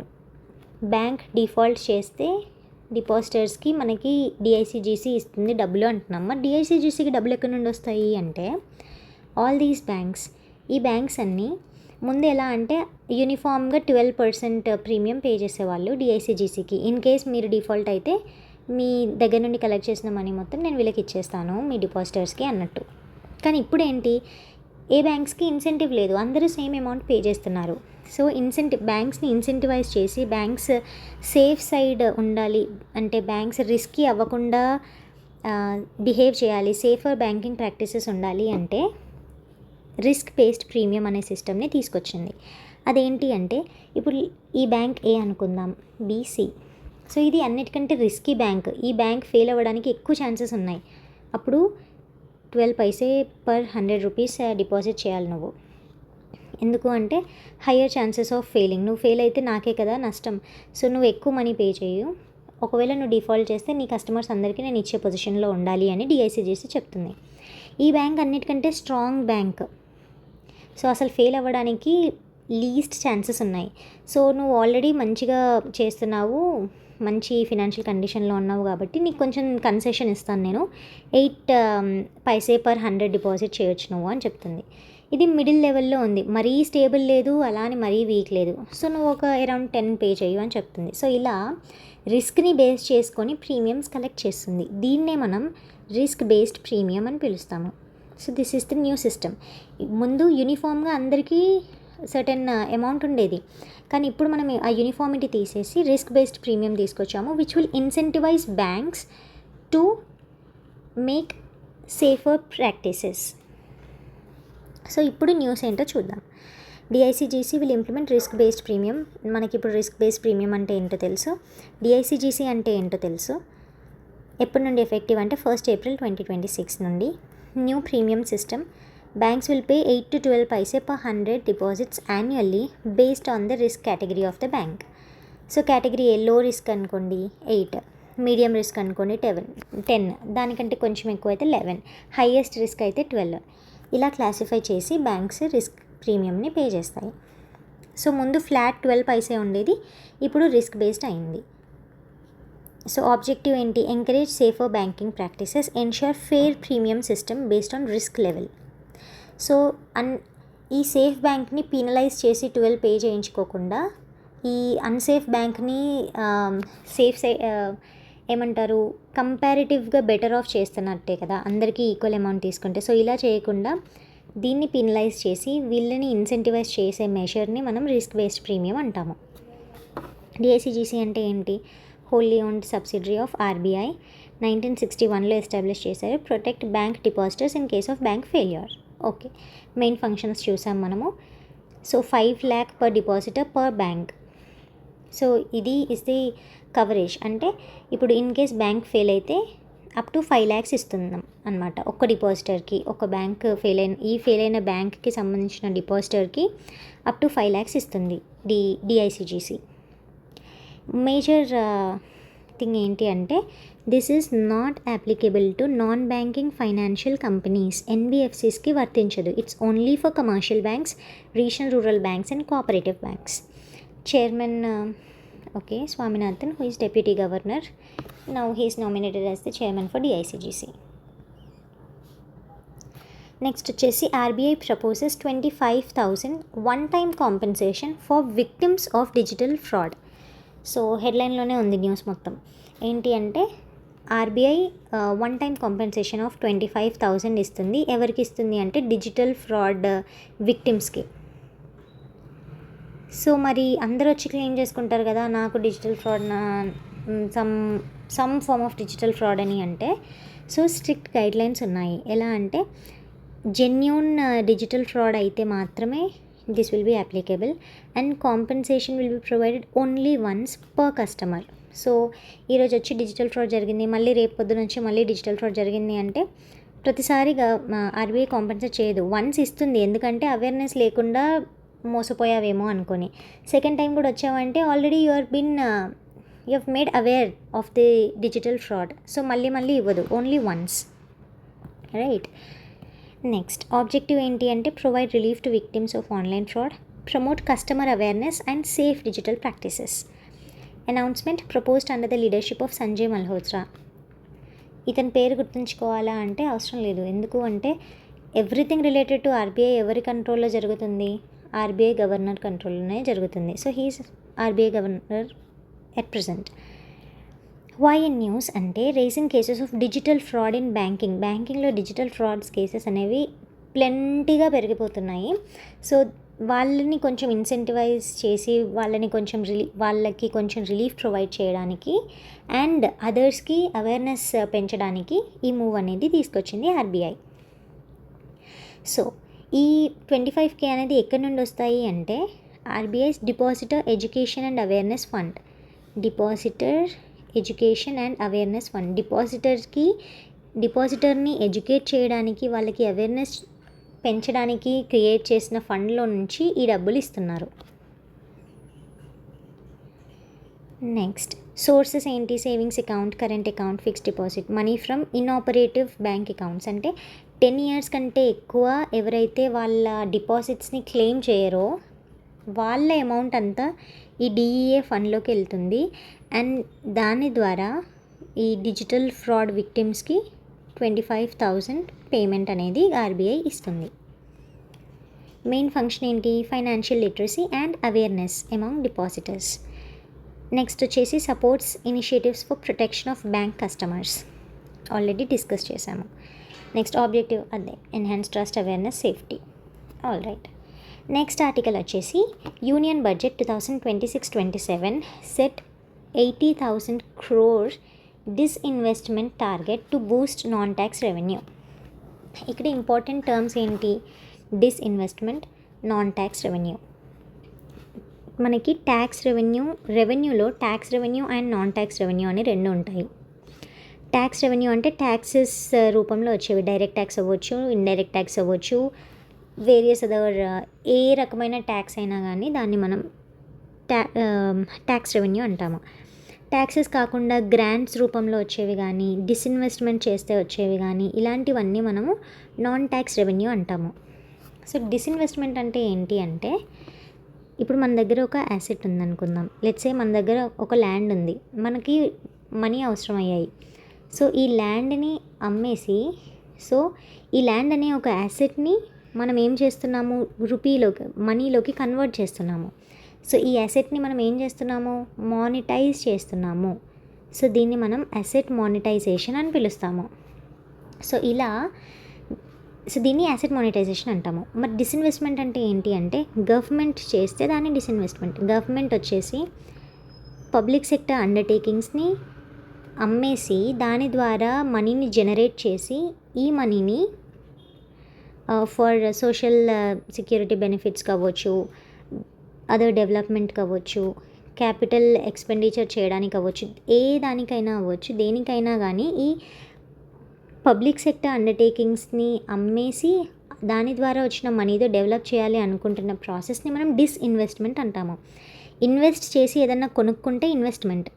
Speaker 1: బ్యాంక్ డిఫాల్ట్ చేస్తే డిపాజిటర్స్కి మనకి డిఐసిజిసి ఇస్తుంది డబ్బులు అంటున్నాం. మరి డిఐసిజిసికి డబ్బులు ఎక్కడి నుండి వస్తాయి అంటే ఆల్ దీస్ బ్యాంక్స్, ఈ బ్యాంక్స్ అన్నీ ముందు ఎలా అంటే యూనిఫామ్గా 12% ప్రీమియం పే చేసేవాళ్ళు డిఐసిజిసికి. ఇన్ కేస్ మీరు డిఫాల్ట్ అయితే మీ దగ్గర నుండి కలెక్ట్ చేసిన మనీ మొత్తం నేను వీళ్ళకి ఇచ్చేస్తాను మీ డిపాజిటర్స్కి అన్నట్టు. కానీ ఇప్పుడు ఏంటి, ఏ బ్యాంక్స్కి ఇన్సెంటివ్ లేదు, అందరూ సేమ్ అమౌంట్ పే చేస్తున్నారు. సో బ్యాంక్స్ని ఇన్సెంటివైజ్ చేసి బ్యాంక్స్ సేఫ్ సైడ్ ఉండాలి అంటే బ్యాంక్స్ రిస్కీ అవ్వకుండా బిహేవ్ చేయాలి, సేఫర్ బ్యాంకింగ్ ప్రాక్టీసెస్ ఉండాలి అంటే రిస్క్ బేస్డ్ ప్రీమియం అనే సిస్టమ్ని తీసుకొచ్చింది. అదేంటి అంటే ఇప్పుడు ఈ బ్యాంక్ ఏ అనుకుందాం, బీసీ. సో ఇది అన్నిటికంటే రిస్కీ బ్యాంక్, ఈ బ్యాంక్ ఫెయిల్ అవ్వడానికి ఎక్కువ ఛాన్సెస్ ఉన్నాయి. అప్పుడు 12 పైసే పర్ 100 రూపీస్ డిపాజిట్ చేయాలి నువ్వు. ఎందుకు అంటే హయ్యర్ ఛాన్సెస్ ఆఫ్ ఫెయిలింగ్, నువ్వు ఫెయిల్ అయితే నాకే కదా నష్టం. సో నువ్వు ఎక్కువ మనీ పే చేయు, ఒకవేళ నువ్వు డిఫాల్ట్ చేస్తే నీ కస్టమర్స్ అందరికీ నేను ఇచ్చే పొజిషన్లో ఉండాలి అని డిఐసిజిసి చెప్తుంది. ఈ బ్యాంక్ అన్నిటికంటే స్ట్రాంగ్ బ్యాంక్, సో అసలు ఫెయిల్ అవ్వడానికి లీస్ట్ ఛాన్సెస్ ఉన్నాయి. సో నువ్వు ఆల్రెడీ మంచిగా చేస్తున్నావు, మంచి ఫినాన్షియల్ కండిషన్లో ఉన్నావు కాబట్టి నీకు కొంచెం కన్సెషన్ ఇస్తాను నేను, 8 పైసే పర్ 100 డిపాజిట్ చేయొచ్చు నువ్వు అని చెప్తుంది. ఇది మిడిల్ లెవెల్లో ఉంది, మరీ స్టేబుల్ లేదు అలా అని మరీ వీక్ లేదు. సో నువ్వు ఒక అరౌండ్ 10 పే చేయు అని చెప్తుంది. సో ఇలా రిస్క్ని బేస్ చేసుకొని ప్రీమియమ్స్ కలెక్ట్ చేస్తుంది. దీన్నే మనం రిస్క్ బేస్డ్ ప్రీమియం అని పిలుస్తాము. So this is the new system. ముందు యూనిఫామ్గా అందరికీ సర్టెన్ అమౌంట్ ఉండేది, కానీ ఇప్పుడు మనం ఆ యూనిఫామిటీ తీసేసి రిస్క్ బేస్డ్ ప్రీమియం తీసుకొచ్చాము, which will incentivise banks to make safer practices. So ఇప్పుడు న్యూస్ ఏంటో చూద్దాం. DICGC will implement risk based premium. మనకి ఇప్పుడు రిస్క్ బేస్డ్ ప్రీమియం అంటే ఏంటో తెలుసు, డిఐసిజిసి అంటే ఏంటో తెలుసు. ఎప్పటి నుండి ఎఫెక్టివ్ అంటే 1st April 2026 నుండి. New premium system. Banks will pay 8 to 12 paise per 100 deposits annually based on the risk category of the bank. So category A low risk అనుకోండి 8, మీడియం రిస్క్ అనుకోండి 10, దానికంటే కొంచెం ఎక్కువ అయితే 11, హైయెస్ట్ రిస్క్ అయితే 12. ఇలా క్లాసిఫై చేసి బ్యాంక్స్ రిస్క్ ప్రీమియంని పే చేస్తాయి. సో ముందు ఫ్లాట్ 12 పైసే ఉండేది, ఇప్పుడు రిస్క్ బేస్డ్ అయింది. సో ఆబ్జెక్టివ్ ఏంటి, encourage safer banking practices, ensure fair premium system based on risk level. So ఈ సేఫ్ బ్యాంక్ని పీనలైజ్ చేసి 12 పే చేయించుకోకుండా ఈ అన్సేఫ్ బ్యాంక్ని ఏమంటారు కంపారిటివ్గా బెటర్ ఆఫ్ చేస్తున్నట్టే కదా, అందరికీ ఈక్వల్ అమౌంట్ తీసుకుంటే. సో ఇలా చేయకుండా దీన్ని పీనలైజ్ చేసి వీళ్ళని ఇన్సెంటివైజ్ చేసే మెషర్ని మనం రిస్క్ బేస్డ్ ప్రీమియం అంటాము. డిఐసిజిసి అంటే ఏంటి, wholly owned subsidiary of RBI. 1961లో ఎస్టాబ్లిష్ చేశారు. Protect bank depositors in case of bank failure. Okay, main functions చూసాం మనము. So 5 lakh per depositor per bank. So ఇది ఇస్ ది కవరేజ్. అంటే ఇప్పుడు ఇన్ కేస్ బ్యాంక్ ఫెయిల్ అయితే అప్ టు 5 lakhs ఇస్తున్నాం అనమాట ఒక్క డిపాజిటర్కి. ఒక బ్యాంక్ ఫెయిల్ అయిన బ్యాంక్కి సంబంధించిన డిపాజిటర్కి అప్ టు 5 lakhs ఇస్తుంది డిఐసిజిసి. మేజర్ థింగ్ ఏంటి అంటే this is not applicable to non banking financial companies. ఎన్బిఎఫ్సిస్కి వర్తించదు. It's only for commercial banks, regional rural banks and cooperative banks. Chairman okay Swaminathan, who is deputy governor. Now he is nominated as the chairman for DICGC. Next వచ్చేసి RBI proposes 25,000 one time compensation for victims of digital fraud. So హెడ్లైన్లోనే ఉంది న్యూస్ మొత్తం. ఏంటి అంటే RBI one time compensation of 25,000 ఇస్తుంది. ఎవరికి ఇస్తుంది అంటే డిజిటల్ ఫ్రాడ్ విక్టిమ్స్కి. సో మరి అందరూ వచ్చి క్లెయిమ్ చేసుకుంటారు కదా, నాకు digital fraud some form of digital fraud అని అంటే. సో స్ట్రిక్ట్ గైడ్లైన్స్ ఉన్నాయి. ఎలా అంటే జెన్యూన్ డిజిటల్ ఫ్రాడ్ అయితే మాత్రమే this will be applicable and compensation will be provided only once per customer. So ఈరోజు వచ్చి డిజిటల్ ఫ్రాడ్ జరిగింది, మళ్ళీ రేపు పొద్దున నుంచి మళ్ళీ డిజిటల్ ఫ్రాడ్ జరిగింది అంటే ప్రతిసారిగా ఆర్బీఐ కాంపెన్సేట్ చేయదు, వన్స్ ఇస్తుంది. ఎందుకంటే అవేర్నెస్ లేకుండా మోసపోయావేమో అనుకొని. సెకండ్ టైం కూడా వచ్చావంటే already you have made aware of the digital fraud. So మళ్ళీ ఇవ్వదు, only once, right. Next objective ఏంటి అంటే provide relief to victims of online fraud, promote customer awareness and safe digital practices. Announcement proposed under the leadership of Sanjay Malhotra. ఇతని పేరు గుర్తుంచుకోవాలా అంటే అవసరం లేదు. ఎందుకు అంటే ఎవ్రీథింగ్ రిలేటెడ్ టు ఆర్బీఐ ఎవరి కంట్రోల్లో జరుగుతుంది? ఆర్బీఐ గవర్నర్ కంట్రోల్లోనే జరుగుతుంది. So he is RBI governor at present. Why in news అంటే rising cases of digital fraud in బ్యాంకింగ్లో డిజిటల్ ఫ్రాడ్స్ కేసెస్ అనేవి ప్లెంటీగా పెరిగిపోతున్నాయి. సో వాళ్ళని కొంచెం ఇన్సెంటివైజ్ చేసి వాళ్ళకి కొంచెం రిలీఫ్ ప్రొవైడ్ చేయడానికి అండ్ అదర్స్కి అవేర్నెస్ పెంచడానికి ఈ మూవ్ అనేది తీసుకొచ్చింది ఆర్బీఐ. సో ఈ 25K అనేది ఎక్కడి నుండి వస్తాయి అంటే RBI depositor education and awareness fund. డిపాజిటర్ని ఎడ్యుకేట్ చేయడానికి, వాళ్ళకి అవేర్నెస్ పెంచడానికి క్రియేట్ చేసిన ఫండ్లో నుంచి ఈ డబ్బులు ఇస్తున్నారు. నెక్స్ట్ సోర్సెస్ ఏంటి? Savings account, current account, fixed deposit, money from inoperative bank accounts. అంటే 10 years కంటే ఎక్కువ ఎవరైతే వాళ్ళ డిపాజిట్స్ని క్లెయిమ్ చేయరో వాళ్ళ అమౌంట్ అంతా ఈ డిఈఏ ఫండ్లోకి వెళ్తుంది. అండ్ దాని ద్వారా ఈ డిజిటల్ ఫ్రాడ్ విక్టిమ్స్కి 25,000 పేమెంట్ అనేది ఆర్బీఐ ఇస్తుంది. మెయిన్ ఫంక్షన్ ఏంటి? Financial literacy and awareness among depositors. Next వచ్చేసి supports initiatives for protection of bank customers, already discuss చేసాము. నెక్స్ట్ ఆబ్జెక్టివ్ అదే enhance trust, awareness, safety. All right. Next article వచ్చేసి union budget 2026-27 set 80,000 crore disinvestment target to boost non tax revenue. ఇక్కడ ఇంపార్టెంట్ టర్మ్స్ ఏంటి? Disinvestment, non tax revenue. మనకి రెవెన్యూలో tax revenue and non tax revenue అని రెండు ఉంటాయి. ట్యాక్స్ రెవెన్యూ అంటే ట్యాక్సెస్ రూపంలో వచ్చేవి, డైరెక్ట్ ట్యాక్స్ అవ్వచ్చు, ఇండైరెక్ట్ ట్యాక్స్ అవ్వచ్చు, వేరియస్ అదర్ ఏ రకమైన ట్యాక్స్ అయినా కానీ దాన్ని మనం ట్యాక్స్ రెవెన్యూ అంటాము. ట్యాక్సెస్ కాకుండా గ్రాంట్స్ రూపంలో వచ్చేవి కానీ, డిస్ఇన్వెస్ట్మెంట్ చేస్తే వచ్చేవి కానీ, ఇలాంటివన్నీ మనము నాన్ ట్యాక్స్ రెవెన్యూ అంటాము. సో డిస్ఇన్వెస్ట్మెంట్ అంటే ఏంటి అంటే ఇప్పుడు మన దగ్గర ఒక యాసెట్ ఉందనుకుందాం. లెట్స్ సే మన దగ్గర ఒక ల్యాండ్ ఉంది, మనకి మనీ అవసరం అయ్యాయి. సో ఈ ల్యాండ్ని అమ్మేసి, సో ఈ ల్యాండ్ అనే ఒక యాసెట్ని మనం ఏం చేస్తున్నాము? మనీలోకి కన్వర్ట్ చేస్తున్నాము. సో ఈ అసెట్ని మనం ఏం చేస్తున్నాము? మానిటైజ్ చేస్తున్నాము. సో దీన్ని మనం అసెట్ మానిటైజేషన్ అని పిలుస్తాము. సో దీన్ని అసెట్ మానిటైజేషన్ అంటాము. మరి డిస్ఇన్వెస్ట్మెంట్ అంటే ఏంటి అంటే గవర్నమెంట్ చేస్తే దాన్ని డిస్ఇన్వెస్ట్మెంట్. గవర్నమెంట్ వచ్చేసి పబ్లిక్ సెక్టర్ అండర్టేకింగ్స్ని అమ్మేసి దాని ద్వారా మనీని జనరేట్ చేసి ఈ మనీని ఫర్ సోషల్ సెక్యూరిటీ బెనిఫిట్స్ కావచ్చు, అదర్ డెవలప్మెంట్ కావచ్చు, క్యాపిటల్ ఎక్స్పెండిచర్ చేయడానికి అవ్వచ్చు, ఏ దానికైనా అవ్వచ్చు, దేనికైనా కానీ ఈ పబ్లిక్ సెక్టర్ అండర్టేకింగ్స్ని అమ్మేసి దాని ద్వారా వచ్చిన మనీతో డెవలప్ చేయాలి అనుకుంటున్న ప్రాసెస్ని మనం డిస్ఇన్వెస్ట్మెంట్ అంటాము. ఇన్వెస్ట్ చేసి ఏదన్నా కొనుక్కుంటే ఇన్వెస్ట్మెంట్,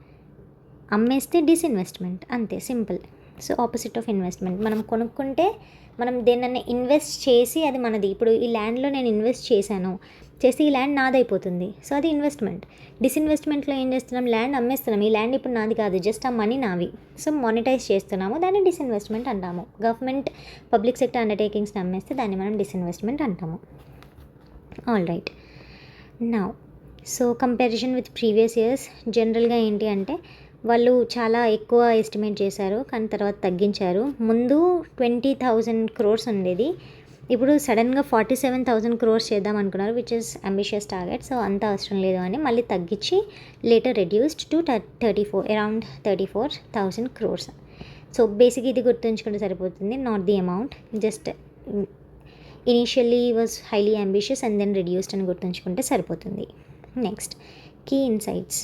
Speaker 1: అమ్మేస్తే డిస్ఇన్వెస్ట్మెంట్, అంతే simple. So opposite of investment. మనం కొనుక్కుంటే మనం దేన్నైనా ఇన్వెస్ట్ చేసి అది మనది. ఇప్పుడు ఈ ల్యాండ్లో నేను ఇన్వెస్ట్ చేస్తే ఈ ల్యాండ్ నాదైపోతుంది, సో అది ఇన్వెస్ట్మెంట్. డిస్ఇన్వెస్ట్మెంట్లో ఏం చేస్తున్నాం, ల్యాండ్ అమ్మేస్తున్నాం, ఈ ల్యాండ్ ఇప్పుడు నాది కాదు, జస్ట్ ఆ మనీ నావి, సో మానిటైజ్ చేస్తున్నాము, దాన్ని డిస్ఇన్వెస్ట్మెంట్ అంటాము. గవర్నమెంట్ పబ్లిక్ సెక్టర్ అండర్టేకింగ్స్ని అమ్మేస్తే దాన్ని మనం డిస్ఇన్వెస్ట్మెంట్ అంటాము. All right. Now so comparison with previous years, జనరల్గా ఏంటి అంటే వాళ్ళు చాలా ఎక్కువ ఎస్టిమేట్ చేశారు కానీ తర్వాత తగ్గించారు. ముందు 20,000 crores ఉండేది, ఇప్పుడు సడన్గా 47,000 crores చేద్దాం అనుకున్నారు, which is ambitious target. So అంత అవసరం లేదు అని మళ్ళీ తగ్గించి later reduced to 34,000 crores. So basic ఇది గుర్తుంచుకుంటే సరిపోతుంది, not the amount, just initially was highly ambitious and then reduced అని గుర్తుంచుకుంటే సరిపోతుంది. Next key insights.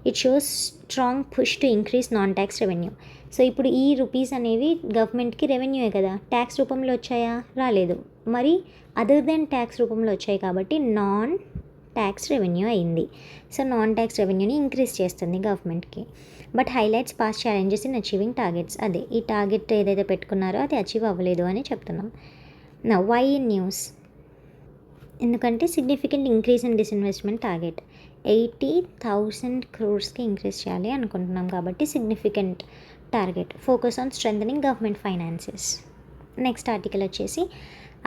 Speaker 1: It shows strong push to increase non tax revenue. So ఇప్పుడు ఈ రూపీస్ అనేవి గవర్నమెంట్కి రెవెన్యూయే కదా, ట్యాక్స్ రూపంలో వచ్చాయా, రాలేదు, మరి అదర్ దెన్ ట్యాక్స్ రూపంలో వచ్చాయి కాబట్టి నాన్ ట్యాక్స్ రెవెన్యూ అయింది. సో నాన్ ట్యాక్స్ రెవెన్యూని ఇంక్రీజ్ చేస్తుంది గవర్నమెంట్కి. But highlights past challenges in achieving targets. అదే ఈ టార్గెట్ ఏదైతే పెట్టుకున్నారో అది అచీవ్ అవ్వలేదు అని చెప్తున్నాం. నా వై ఇన్ న్యూస్, ఎందుకంటే significant increase in disinvestment target 80,000 crores increase చేయాలి అనుకుంటున్నాం కాబట్టి significant target. Focus on strengthening government finances. Next article వచ్చేసి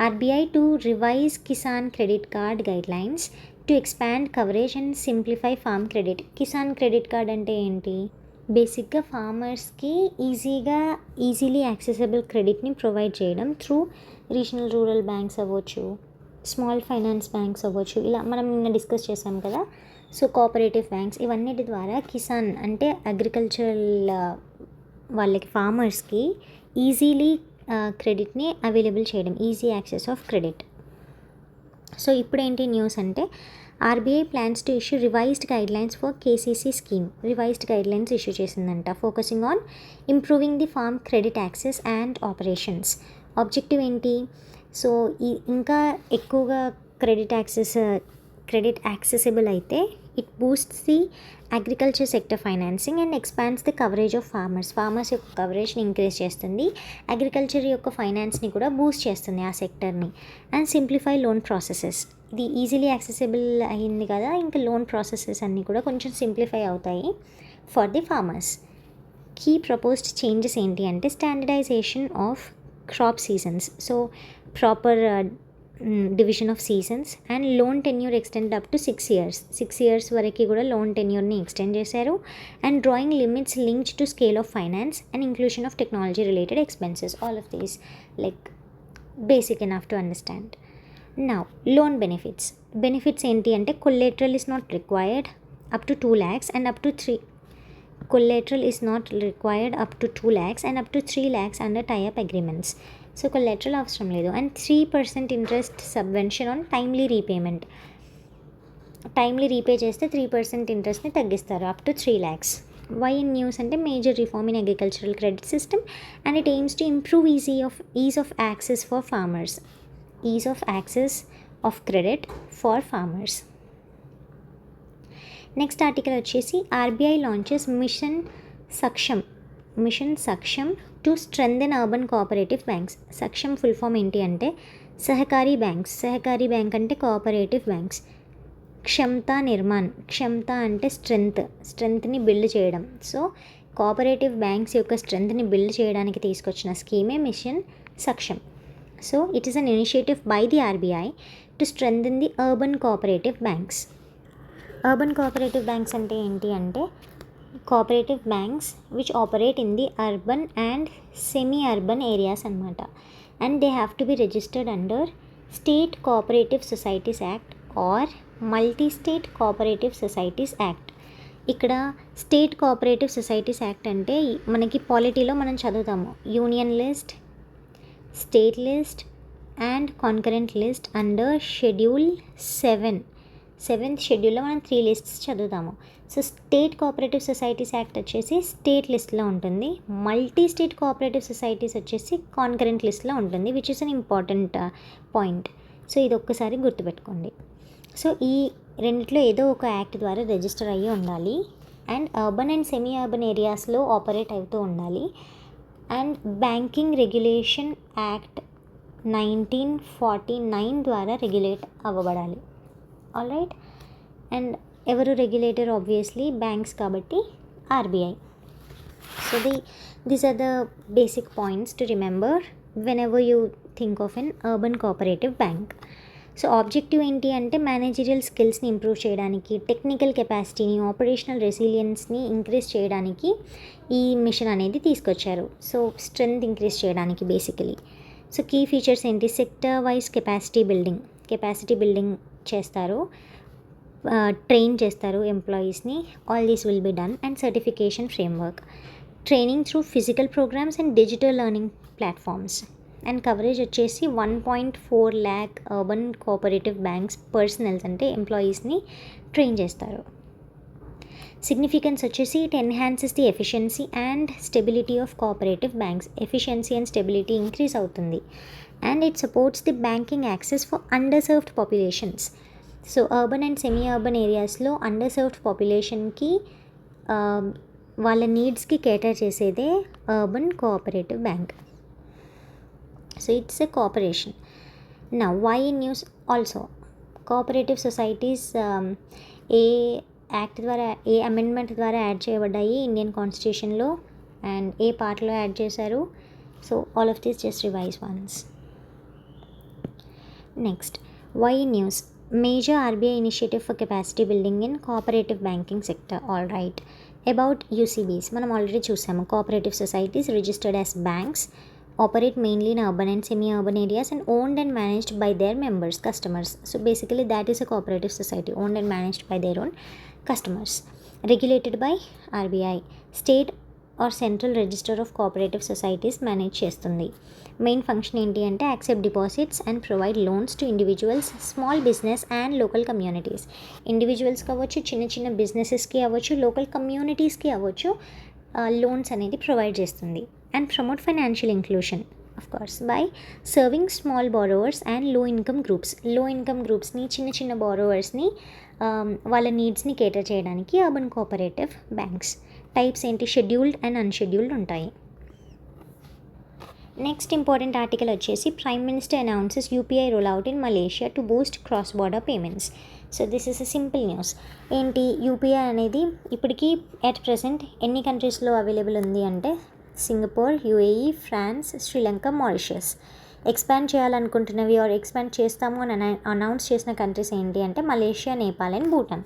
Speaker 1: RBI to revise Kisan credit card guidelines to expand coverage and simplify farm credit. Kisan credit card అంటే ఏంటి, బేసిక్గా ఫార్మర్స్కి ఈజీలీ యాక్సెసిబుల్ క్రెడిట్ని ప్రొవైడ్ చేయడం త్రూ రీజనల్ రూరల్ బ్యాంక్స్ అవ్వచ్చు, స్మాల్ ఫైనాన్స్ బ్యాంక్స్ అవ్వచ్చు, ఇలా మనం నిన్న డిస్కస్ చేసాం కదా. సో కోఆపరేటివ్ బ్యాంక్స్, ఇవన్నిటి ద్వారా కిసాన్ అంటే అగ్రికల్చరల్ వాళ్ళకి ఫార్మర్స్కి ఈజీలీ క్రెడిట్ని అవైలబుల్ చేయడం, easy access of credit. So ఇప్పుడు ఏంటి న్యూస్ అంటే RBI plans to issue revised guidelines for KCC scheme. Revised guidelines issue చేసిందంట, focusing on improving the farm credit access and operations. Objective ఏంటి, సో ఇంకా ఎక్కువగా క్రెడిట్ యాక్సెసిబుల్ అయితే it boosts the agriculture sector financing and expands the coverage of farmers యొక్క కవరేజ్ని ఇంక్రీజ్ చేస్తుంది, అగ్రికల్చర్ యొక్క ఫైనాన్స్ని కూడా బూస్ట్ చేస్తుంది ఆ సెక్టర్ని. అండ్ సింప్లిఫై లోన్ ప్రాసెసెస్, ఇది ఈజీలీ యాక్సెసిబుల్ అయింది కదా, ఇంకా లోన్ ప్రాసెసెస్ అన్నీ కూడా కొంచెం సింప్లిఫై అవుతాయి for the farmers. Key proposed changes ఏంటి అంటే standardisation of crop seasons, so proper division of seasons and loan tenure extend up to 6 years. 6 years వరకు కూడా లోన్ టెన్యూర్ని ఎక్స్టెండ్ చేశారు. And drawing limits linked to scale of finance and inclusion of technology related expenses. All of these like basic enough to understand. Now loan benefits ఏంటి అంటే collateral is not required up to 2 lakhs and up to 3 collateral is not required up to 2 lakhs and up to 3 lakhs under tie-up agreements. So collateral అవసరం లేదు. And 3% interest subvention on timely repayment. Timely repay చేస్తే 3% ఇంట్రెస్ట్ని తగ్గిస్తారు up to 3 lakhs. Why in news అంటే major reform in agricultural credit system and it aims to improve ease of access for farmers. Ease of access of credit for farmers. Next article వచ్చేసి RBI launches mission Saksham to strengthen urban cooperative banks. Saksham full form ఏంటి అంటే సహకారీ బ్యాంక్ అంటే కోఆపరేటివ్ బ్యాంక్స్. క్షమత అంటే స్ట్రెంత్ని బిల్డ్ చేయడం. సో కోఆపరేటివ్ బ్యాంక్స్ యొక్క స్ట్రెంత్ని బిల్డ్ చేయడానికి తీసుకొచ్చిన స్కీమే mission Saksham. So it is an initiative by the RBI to strengthen the urban cooperative banks. Urban cooperative banks అంటే ఏంటి అంటే cooperative banks which operate in the urban and semi urban areas అనమాట. And they have to be registered under state cooperative societies act or multi state cooperative societies act. ఇక్కడ స్టేట్ కోఆపరేటివ్ సొసైటీస్ యాక్ట్ అంటే మనకి పాలిటీలో మనం చదువుతాము, union list, state list and concurrent list under schedule 7th షెడ్యూల్లో మనం 3 లిస్ట్స్ చదువుతాము. So state cooperative societies act వచ్చేసి స్టేట్ లిస్ట్లో ఉంటుంది, మల్టీ స్టేట్ కోఆపరేటివ్ సొసైటీస్ వచ్చేసి కాన్కరెంట్ లిస్ట్లో ఉంటుంది, which is an important point. So ఇది ఒక్కసారి గుర్తుపెట్టుకోండి. సో ఈ రెండిట్లో ఏదో ఒక యాక్ట్ ద్వారా రిజిస్టర్ అయ్యి ఉండాలి and urban and semi urban ఏరియాస్లో ఆపరేట్ అవుతూ ఉండాలి అండ్ బ్యాంకింగ్ రెగ్యులేషన్ యాక్ట్ 1949 ద్వారా రెగ్యులేట్ అవ్వబడాలి. ఆల్రైట్. అండ్ ఎవరు రెగ్యులేటర్? ఆబ్వియస్లీ బ్యాంక్స్ కాబట్టి RBI. So these are the basic points to remember whenever you think of an urban cooperative bank. So objective ఏంటి అంటే మేనేజరియల్ స్కిల్స్ని ఇంప్రూవ్ చేయడానికి, టెక్నికల్ కెపాసిటీని, ఆపరేషనల్ రెసిలియన్స్ని ఇంక్రీజ్ చేయడానికి ఈ మిషన్ అనేది తీసుకొచ్చారు. సో స్ట్రెంగ్త్ ఇంక్రీజ్ చేయడానికి బేసికలీ. సో కీ ఫీచర్స్ ఏంటి? సెక్టర్ వైజ్ కెపాసిటీ బిల్డింగ్ చేస్తారు, ట్రైన్ చేస్తారు ఎంప్లాయీస్ని. All these will be done. And certification framework, training through physical programmes and digital learning platforms. And coverage వచ్చేసి 1.4 lakh urban cooperative banks personals అంటే ఎంప్లాయీస్ని ట్రైన్ చేస్తారు. సిగ్నిఫికెన్స్ వచ్చేసి it enhances the efficiency and stability of cooperative banks. Efficiency and stability increase అవుతుంది. And it supports the banking access for underserved populations. So urban and semi urban ఏరియాస్లో అండర్ సర్వ్డ్ పాపులేషన్కి వాళ్ళ నీడ్స్కి కేటర్ చేసేదే urban cooperative bank. So it's a cooperation. Now why in news also cooperative societies ఏ యాక్ట్ ద్వారా, ఏ అమెండ్మెంట్ ద్వారా యాడ్ చేయబడ్డాయి ఇండియన్ కాన్స్టిట్యూషన్లో అండ్ ఏ పార్ట్లో యాడ్ చేశారు? So all of this just revise once. Next, why news? Major RBI initiative for capacity building in cooperative banking sector. All right. About యూసీబీస్ మనం ఆల్రెడీ చూసాము. Cooperative societies registered as banks, operate mainly in urban and semi-urban areas and owned and managed by their members, customers. So basically that is a cooperative society, owned and managed by their own customers. Regulated by RBI. State or central register of cooperative societies manage చేస్తుంది. మెయిన్ ఫంక్షన్ ఏంటి అంటే accept deposits and provide loans to individuals, small business and local communities. ఇండివిజువల్స్కి అవ్వచ్చు, చిన్న చిన్న బిజినెసెస్కి అవ్వచ్చు, లోకల్ కమ్యూనిటీస్కి అవ్వచ్చు, లోన్స్ అనేది ప్రొవైడ్ చేస్తుంది. And promote financial inclusion of course by serving small borrowers and low income గ్రూప్స్ని, చిన్న చిన్న బారోవర్స్ని వాళ్ళ నీడ్స్ని కేటర్ చేయడానికి అర్బన్ కోఆపరేటివ్ బ్యాంక్స్. టైప్స్ ఏంటి? షెడ్యూల్డ్ అండ్ అన్షెడ్యూల్డ్ ఉంటాయి. నెక్స్ట్ ఇంపార్టెంట్ ఆర్టికల్ వచ్చేసి prime minister announces UPI roll out in Malaysia to Boost cross border payments. So this is a simple news. ఏంటి? యూపీఐ అనేది ఇప్పటికీ అట్ ప్రెసెంట్ ఎన్ని కంట్రీస్లో అవైలబుల్ ఉంది అంటే Singapore, UAE, France, Sri Lanka, Mauritius. Expand చేయాలనుకుంటున్నవి ఆర్ ఎక్స్పాండ్ చేస్తాము అని అనౌన్స్ చేసిన కంట్రీస్ ఏంటి అంటే మలేషియా, నేపాల్ అండ్ భూటాన్.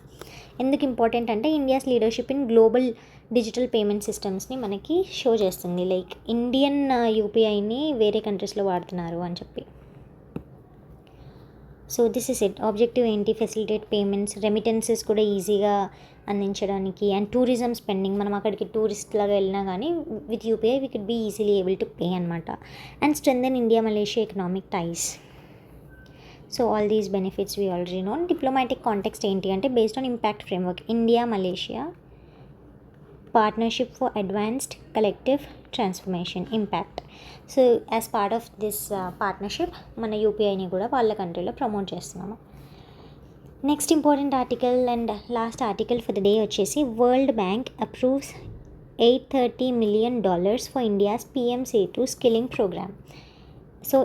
Speaker 1: ఎందుకు ఇంపార్టెంట్ అంటే India's leadership in global digital payment సిస్టమ్స్ని మనకి షో చేస్తుంది. లైక్ ఇండియన్ యూపీఐని వేరే కంట్రీస్లో వాడుతున్నారు అని చెప్పి. So this is it. Objective ఏంటి? ఫెసిలిటేట్ పేమెంట్స్, రెమిటెన్సెస్ కూడా ఈజీగా అందించడానికి అండ్ టూరిజం స్పెండింగ్. మనం అక్కడికి టూరిస్ట్ లాగా వెళ్ళినా కానీ with UPI we could be easily able to pay అనమాట. And strengthen India Malaysia economic ties. So all these benefits we already known. Diplomatic context ఏంటి అంటే based on impact framework, India Malaysia partnership for advanced collective transformation impact. So as part of this partnership మన యూపీఐని కూడా వాళ్ళ కంట్రీలో ప్రమోట్ చేస్తున్నాము. Next important article and last article for the day వచ్చేసి World Bank approves $830 million for India's PMC2 skilling programme. So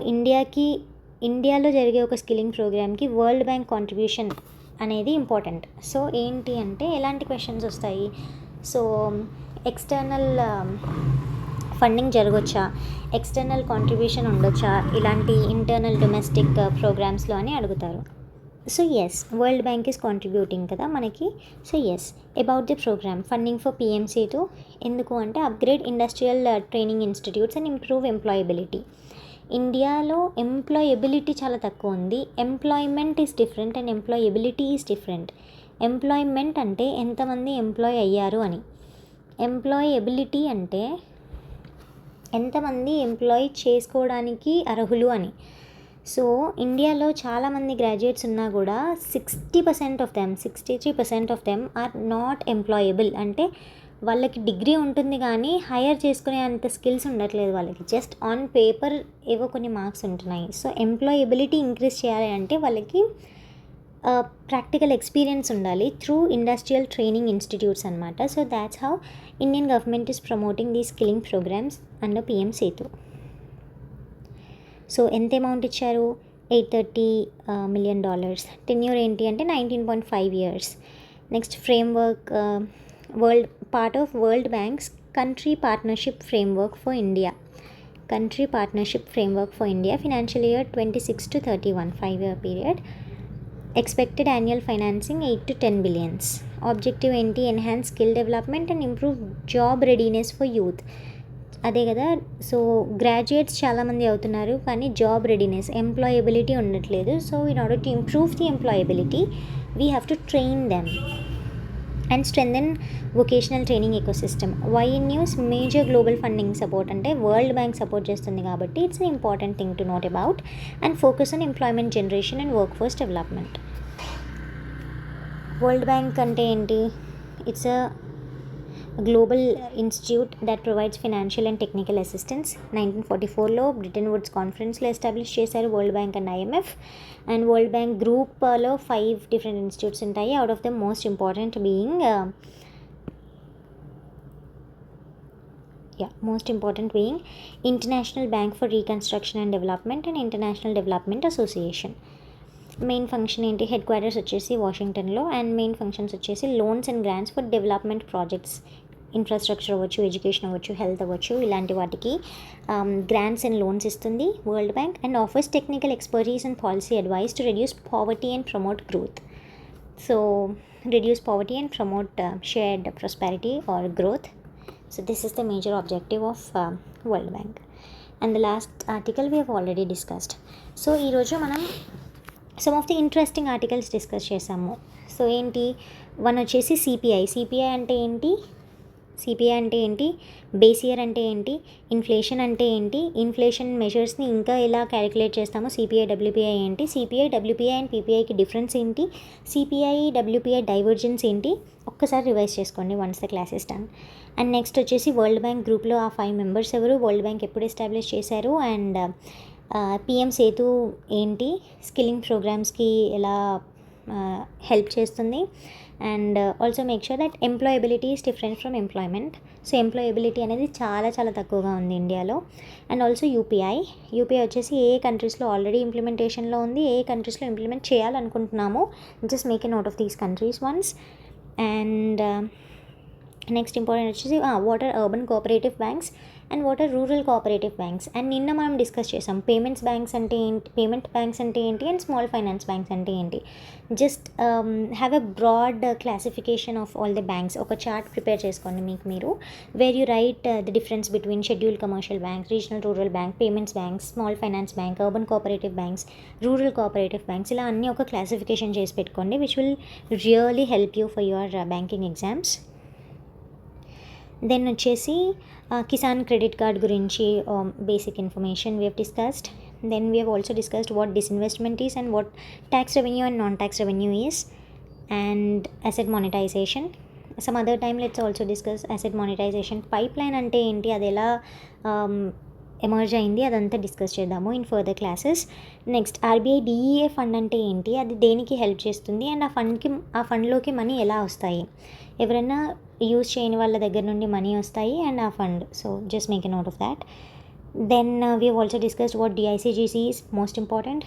Speaker 1: ఇండియాలో జరిగే ఒక స్కిల్లింగ్ ప్రోగ్రామ్కి వరల్డ్ బ్యాంక్ కాంట్రిబ్యూషన్ అనేది ఇంపార్టెంట్. సో ఏంటి అంటే ఎలాంటి క్వశ్చన్స్ వస్తాయి? సో ఎక్స్టర్నల్ ఫండింగ్ జరగవచ్చా, ఎక్స్టర్నల్ కాంట్రిబ్యూషన్ ఉండొచ్చా, ఇలాంటి ఇంటర్నల్ డొమెస్టిక్ ప్రోగ్రామ్స్లో అని అడుగుతారు. So yes, World Bank is contributing కదా మనకి. So yes, about the programme funding for PMC2 ఎందుకు అంటే upgrade industrial training institutes and improve employability. ఇండియాలో ఎంప్లాయబిలిటీ చాలా తక్కువ ఉంది. Employment is different and employability is different. Employment అంటే ఎంతమంది ఎంప్లాయ్ అయ్యారు అని. ఎంప్లాయబిలిటీ అంటే ఎంతమంది ఎంప్లాయ్ చేసుకోవడానికి అర్హులు అని. సో ఇండియాలో చాలామంది గ్రాడ్యుయేట్స్ ఉన్నా కూడా 63% of them are not employable. అంటే వాళ్ళకి డిగ్రీ ఉంటుంది కానీ హైర్ చేసుకునే అంత స్కిల్స్ ఉండట్లేదు వాళ్ళకి. జస్ట్ ఆన్ పేపర్ ఏవో కొన్ని మార్క్స్ ఉంటున్నాయి. సో ఎంప్లాయబిలిటీ ఇంక్రీజ్ చేయాలి అంటే వాళ్ళకి ప్రాక్టికల్ ఎక్స్పీరియన్స్ ఉండాలి త్రూ ఇండస్ట్రియల్ ట్రైనింగ్ ఇన్స్టిట్యూట్స్ అనమాట. So that's how Indian government is promoting the skilling programmes under PM Setu. So ఎంత అమౌంట్ ఇచ్చారు? $830 million. టెన్యూర్ ఏంటి అంటే 19.5 years. Next framework, part of World Bank's Country Partnership Framework for India. Financial year 26 to 31, 5-year period. Expected annual financing 8 to 10 billion. Objective ఏంటి? Enhance skill development and improve job readiness for youth. అదే కదా. సో గ్రాడ్యుయేట్స్ చాలామంది అవుతున్నారు కానీ జాబ్ రెడీనెస్, ఎంప్లాయబిలిటీ ఉండట్లేదు. So in order to improve the employability we have to train them and strengthen vocational training ecosystem. Why in news major global funding support అంటే వరల్డ్ బ్యాంక్ సపోర్ట్ చేస్తుంది కాబట్టి it's an important thing to note about. And focus on employment generation and work force development. World Bank అంటే ఏంటి? It's a global institute that provides financial and technical assistance. 1944లో బ్రిటన్ వుడ్స్ కాన్ఫరెన్స్లో ఎస్టాబ్లిష్ చేశారు world bank and IMF. And world bank గ్రూప్లో 5 డిఫరెంట్ ఇన్స్టిట్యూట్స్ ఉంటాయి. Out of the most important being international bank for reconstruction and development and international development association. Main function ఏంటి? హెడ్ క్వార్టర్స్ వచ్చేసి వాషింగ్టన్లో. అండ్ మెయిన్ ఫంక్షన్స్ వచ్చేసి loans and grants for development projects. Infrastructure అవ్వచ్చు, ఎడ్యుకేషన్ అవ్వచ్చు, హెల్త్ అవ్వచ్చు, ఇలాంటి వాటికి గ్రాంట్స్ అండ్ లోన్స్ ఇస్తుంది world bank. And offers technical expertise and policy advice to reduce poverty and promote growth. So reduce poverty and promote shared prosperity or growth. So this is the major objective of World Bank. And the last article we have already discussed. So ee roju manam some of the interesting articles discuss చేసాము. సో ఏంటి? వన్ వచ్చేసి సిపిఐ. సిపిఐ అంటే ఏంటి? బేస్ ఇయర్ అంటే ఏంటి? ఇన్ఫ్లేషన్ అంటే ఏంటి? ఇన్ఫ్లేషన్ మెజర్స్ని ఇంకా ఎలా క్యాలిక్యులేట్ చేస్తాము? సిపిఐ డబ్ల్యూపిఐ ఏంటి? సిపిఐ డబ్ల్యూపిఐ అండ్ పీపీఐకి డిఫరెన్స్ ఏంటి? సిపిఐ డబ్ల్యూపిఐ డైవర్జెన్స్ ఏంటి? ఒక్కసారి రివైజ్ చేసుకోండి once the class is done. And next వచ్చేసి వరల్డ్ బ్యాంక్ గ్రూప్లో ఆ 5 మెంబర్స్ ఎవరు? వరల్డ్ బ్యాంక్ ఎప్పుడు ఎస్టాబ్లిష్ చేశారు? అండ్ పిఎం సేతు ఏంటి? స్కిల్లింగ్ ప్రోగ్రామ్స్కి ఎలా హెల్ప్ చేస్తుంది? And also make sure that employability is different from employment. So employability అనేది చాలా చాలా తక్కువగా ఉంది ఇండియాలో. అండ్ ఆల్సో యూపీఐ వచ్చేసి ఏ కంట్రీస్లో ఆల్రెడీ ఇంప్లిమెంటేషన్లో ఉంది, ఏ కంట్రీస్లో ఇంప్లిమెంట్ చేయాలనుకుంటున్నాము. Just make a note of these countries ones. And next important వచ్చేసి what are urban cooperative banks and what are rural cooperative banks. And నిన్న మనం డిస్కస్ చేసాం పేమెంట్ బ్యాంక్స్ అంటే ఏంటి అండ్ స్మాల్ ఫైనాన్స్ బ్యాంక్స్ అంటే ఏంటి. Just have a broad classification of all the banks. ఒక చార్ట్ ప్రిపేర్ చేసుకోండి మీకు మీరు, where you write the difference between scheduled commercial bank, regional rural bank, payments banks, small finance bank, urban cooperative banks, rural cooperative banks, ఇలా అన్నీ ఒక క్లాసిఫికేషన్ చేసి పెట్టుకోండి which will really help you for your banking exams. Then వచ్చేసి కిసాన్ క్రెడిట్ కార్డ్ గురించి basic information we have discussed. Then we have also discussed what disinvestment is and what tax revenue and non tax revenue is, and asset monetisation. Some other time let's also discuss asset monetisation. Pipeline అంటే ఏంటి, అది ఎలా ఎమర్జ్ అయింది, అదంతా డిస్కస్ చేద్దాము in further classes. Next RBI DEA fund అంటే ఏంటి, అది దేనికి హెల్ప్ చేస్తుంది, అండ్ ఆ ఫండ్లోకి మనీ ఎలా వస్తాయి, ఎవరైనా యూజ్ చేయని వాళ్ళ దగ్గర నుండి మనీ వస్తాయి అండ్ ఆ fund. So just make a note of that. Then we have also discussed what DICGC is most important.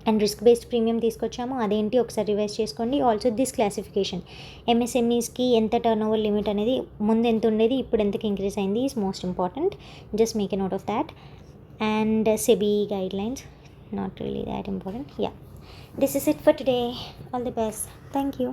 Speaker 1: And risk based premium తీసుకొచ్చాము, అదేంటి ఒకసారి రివైజ్ చేసుకోండి. ఆల్సో దిస్ క్లాసిఫికేషన్ ఎంఎస్ఎంఈస్కి ఎంత టర్న్ ఓవర్ లిమిట్ అనేది ముందు ఎంత ఉండేది, ఇప్పుడు ఎంతకు ఇంక్రీజ్ అయింది is most important. Just make a note of that. And SEBI guidelines, not really that important. Yeah, this is it for today. All the best. Thank you.